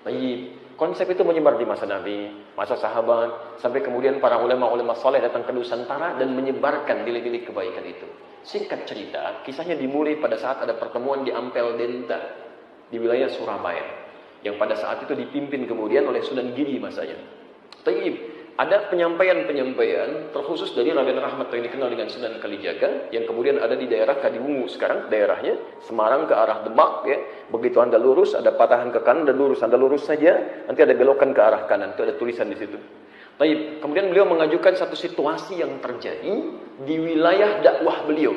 Baik. Konsep itu menyebar di masa Nabi, masa sahabat, sampai kemudian para ulama-ulama saleh datang ke Nusantara dan menyebarkan nilai-nilai kebaikan itu. Singkat cerita, kisahnya dimulai pada saat ada pertemuan di Ampel Denta, di wilayah Surabaya, yang pada saat itu dipimpin kemudian oleh Sunan Giri masanya. Taib. Ada penyampaian-penyampaian terkhusus dari Raden Rahmat yang dikenal dengan Sunan Kalijaga, yang kemudian ada di daerah Kadiwungu sekarang daerahnya, Semarang ke arah Demak ya. Begitu Anda lurus ada patahan ke kanan dan lurus, Anda lurus saja nanti ada belokan ke arah kanan, itu ada tulisan di situ. Taib. Kemudian beliau mengajukan satu situasi yang terjadi di wilayah dakwah beliau.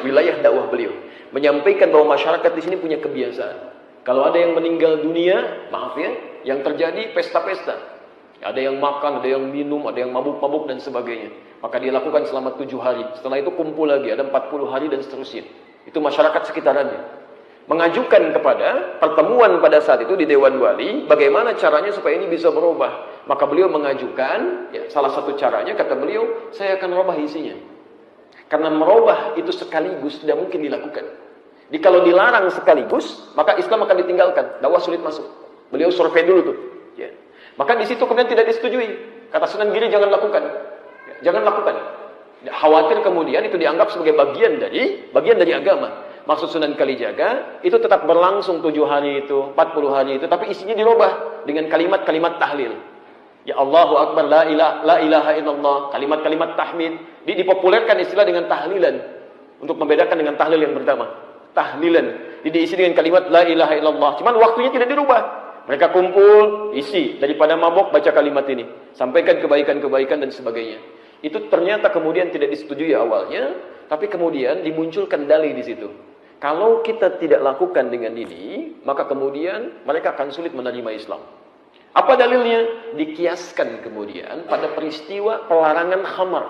Wilayah dakwah beliau menyampaikan bahwa masyarakat di sini punya kebiasaan. Kalau ada yang meninggal dunia, maaf ya, yang terjadi pesta-pesta. Ada yang makan, ada yang minum, ada yang mabuk-mabuk dan sebagainya. Maka dia lakukan selama 7 hari. Setelah itu kumpul lagi, ada 40 hari dan seterusnya. Itu masyarakat sekitarannya. Mengajukan kepada pertemuan pada saat itu di Dewan Wali, bagaimana caranya supaya ini bisa berubah. Maka beliau mengajukan, ya, salah satu caranya, kata beliau, saya akan merubah isinya. Karena merubah itu sekaligus tidak mungkin dilakukan. Jadi kalau dilarang sekaligus, maka Islam akan ditinggalkan. Dakwah sulit masuk. Beliau survei dulu tuh. Ya. Maka di situ kemudian tidak disetujui. Kata Sunan Giri jangan lakukan. Ya, jangan lakukan. Khawatir kemudian itu dianggap sebagai bagian dari agama. Maksud Sunan Kalijaga itu tetap berlangsung 7 hari itu, 40 hari itu, tapi isinya dirubah dengan kalimat-kalimat tahlil. Ya Allahu Akbar, la ilaha illallah, kalimat-kalimat tahmid. Dipopulerkan istilah dengan tahlilan untuk membedakan dengan tahlil yang pertama. Tahlilan diisi dengan kalimat la ilaha illallah. Cuman waktunya tidak dirubah. Mereka kumpul, isi daripada mabuk baca kalimat ini, sampaikan kebaikan-kebaikan dan sebagainya. Itu ternyata kemudian tidak disetujui awalnya, tapi kemudian dimunculkan dalih di situ. Kalau kita tidak lakukan dengan ini, maka kemudian mereka akan sulit menerima Islam. Apa dalilnya? Dikiaskan kemudian pada peristiwa pelarangan khamar,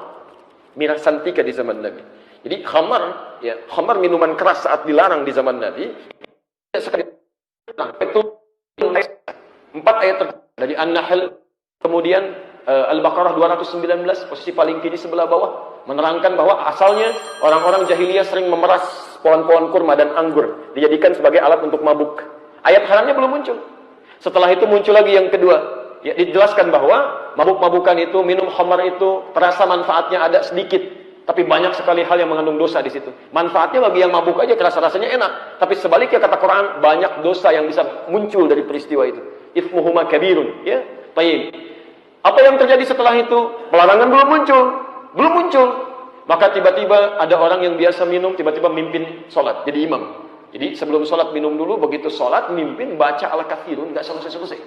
miras santika di zaman Nabi. Jadi khamar, ya, khamar minuman keras saat dilarang di zaman Nabi, sekali itu 4 ayat dari An-Nahl, kemudian Al-Baqarah 219, posisi paling kiri sebelah bawah, menerangkan bahwa asalnya orang-orang jahiliyah sering memeras pohon-pohon kurma dan anggur, dijadikan sebagai alat untuk mabuk. Ayat haramnya belum muncul. Setelah itu muncul lagi yang kedua, ya, dijelaskan bahwa mabuk-mabukan itu, minum khamar itu, terasa manfaatnya ada sedikit, tapi banyak sekali hal yang mengandung dosa di situ. Manfaatnya bagi yang mabuk aja terasa rasanya enak, tapi sebaliknya kata Quran banyak dosa yang bisa muncul dari peristiwa itu. Ithmuhuma kabirun, ya. Baik. Apa yang terjadi setelah itu? Pelarangan belum muncul. Maka tiba-tiba ada orang yang biasa minum tiba-tiba mimpin sholat jadi imam. Jadi sebelum sholat minum dulu, begitu sholat mimpin baca al-kafirun, nggak selesai.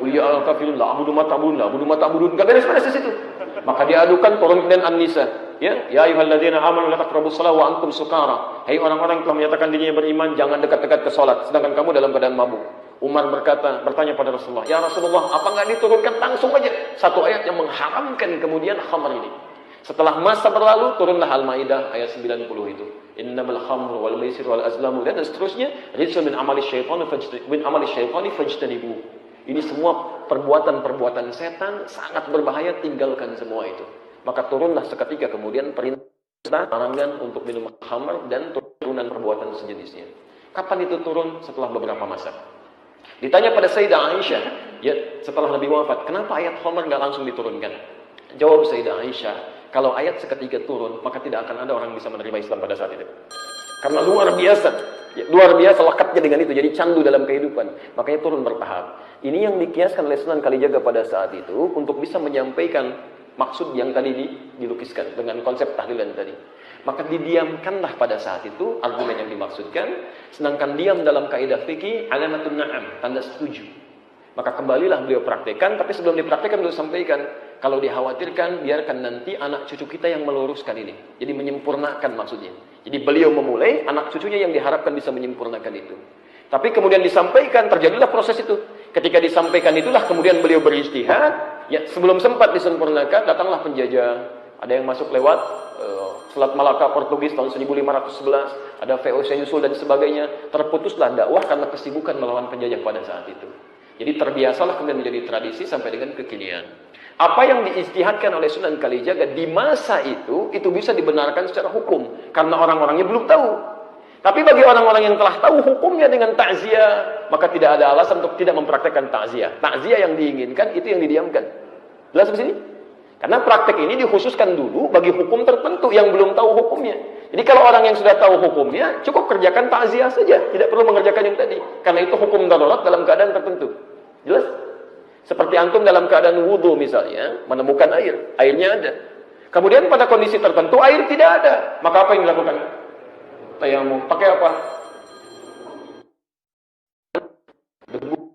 Ya al-kafirun, la abudu ma ta'budun, nggak beres-beres di situ. Maka diadukan turun kemudian An-Nisa. Ya ayyuhalladzina amanu la taqrabus shalah wa antum sukara. Hai orang-orang yang telah menyatakan dirinya beriman, jangan dekat-dekat ke sholat sedangkan kamu dalam keadaan mabuk. Umar bertanya pada Rasulullah, ya Rasulullah, apa nggak diturunkan langsung aja satu ayat yang mengharamkan kemudian khamar ini? Setelah masa berlalu, turunlah Al-Maidah ayat 90 itu. Innamal khamru wal maisir wal azlamu dan seterusnya, rijsun min amali syaitani fajtanibu. Ini semua perbuatan-perbuatan setan sangat berbahaya, tinggalkan semua itu. Maka turunlah seketika kemudian perintah larangan untuk minum khamar dan turunan perbuatan sejenisnya. Kapan itu turun? Setelah beberapa masa. Ditanya pada Sayyidah Aisyah, ya, setelah Nabi wafat, kenapa ayat khamar nggak langsung diturunkan? Jawab Sayyidah Aisyah, kalau ayat seketika turun, maka tidak akan ada orang bisa menerima Islam pada saat itu. Karena luar biasa lekatnya dengan itu, jadi candu dalam kehidupan. Makanya turun bertahap. Ini yang dikiaskan oleh Sunan Kalijaga pada saat itu untuk bisa menyampaikan maksud yang tadi dilukiskan dengan konsep tahlilan tadi. Maka didiamkanlah pada saat itu argumen yang dimaksudkan, sedangkan diam dalam kaidah fikih alamatun na'am, tanda setuju. Maka kembalilah beliau praktekkan, tapi sebelum dipraktekkan beliau sampaikan, kalau dikhawatirkan biarkan nanti anak cucu kita yang meluruskan ini. Jadi menyempurnakan maksudnya. Jadi beliau memulai, anak cucunya yang diharapkan bisa menyempurnakan itu. Tapi kemudian disampaikan, terjadilah proses itu. Ketika disampaikan itulah kemudian beliau beristihad, ya sebelum sempat disempurnakan datanglah penjajah. Ada yang masuk lewat Selat Malaka Portugis tahun 1511, ada VOC nyusul dan sebagainya. Terputuslah dakwah karena kesibukan melawan penjajah pada saat itu. Jadi terbiasalah kemudian menjadi tradisi sampai dengan kekinian. Apa yang diistihadkan oleh Sunan Kalijaga di masa itu bisa dibenarkan secara hukum karena orang-orangnya belum tahu. Tapi bagi orang-orang yang telah tahu hukumnya dengan takziah, maka tidak ada alasan untuk tidak mempraktekkan takziah. Takziah yang diinginkan itu yang didiamkan. Jelas di sini? Karena praktek ini dikhususkan dulu bagi hukum tertentu yang belum tahu hukumnya. Jadi kalau orang yang sudah tahu hukumnya, cukup kerjakan takziah saja, tidak perlu mengerjakan yang tadi. Karena itu hukum darurat dalam keadaan tertentu. Jelas? Seperti antum dalam keadaan wudu misalnya, menemukan air, airnya ada. Kemudian pada kondisi tertentu air tidak ada, maka apa yang dilakukan? Tayamum. Pakai apa?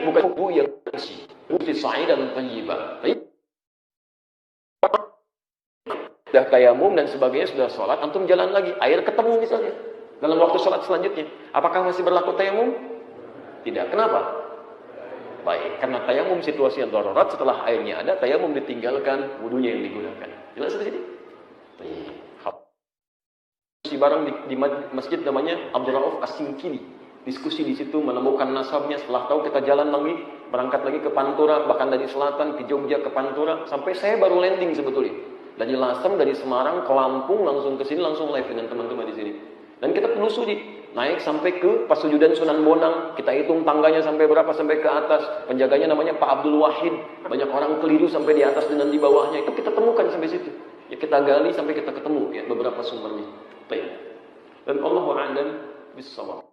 Bukan debu yang bersih. Fi sa'idan thayyiban. Sudah tayamum dan sebagainya, sudah sholat, antum jalan lagi, air ketemu misalnya dalam waktu sholat selanjutnya, apakah masih berlaku tayamum? Tidak. Kenapa? Baik, karena tayamum situasi yang darurat, setelah airnya ada, tayamum ditinggalkan, wudunya yang digunakan. Jelas di sini? Diskusi bareng di masjid namanya Abdul Rauf As-Singkili. Diskusi di situ, menemukan nasabnya. Setelah tahu, kita jalan lagi, berangkat lagi ke Pantura, bahkan dari selatan ke Jogja ke Pantura, sampai saya baru landing sebetulnya. Dari Lasem, dari Semarang ke Lampung, langsung ke sini, langsung live dengan teman-teman di sini. Dan kita telusuri, naik sampai ke Pasujudan Sunan Bonang, kita hitung tangganya sampai berapa, sampai ke atas. Penjaganya namanya Pak Abdul Wahid. Banyak orang keliru sampai di atas dan di bawahnya. Itu kita temukan sampai situ. Ya kita gali sampai kita ketemu ya beberapa sumbernya. Baik. Dan Allahu a'lam bissawab.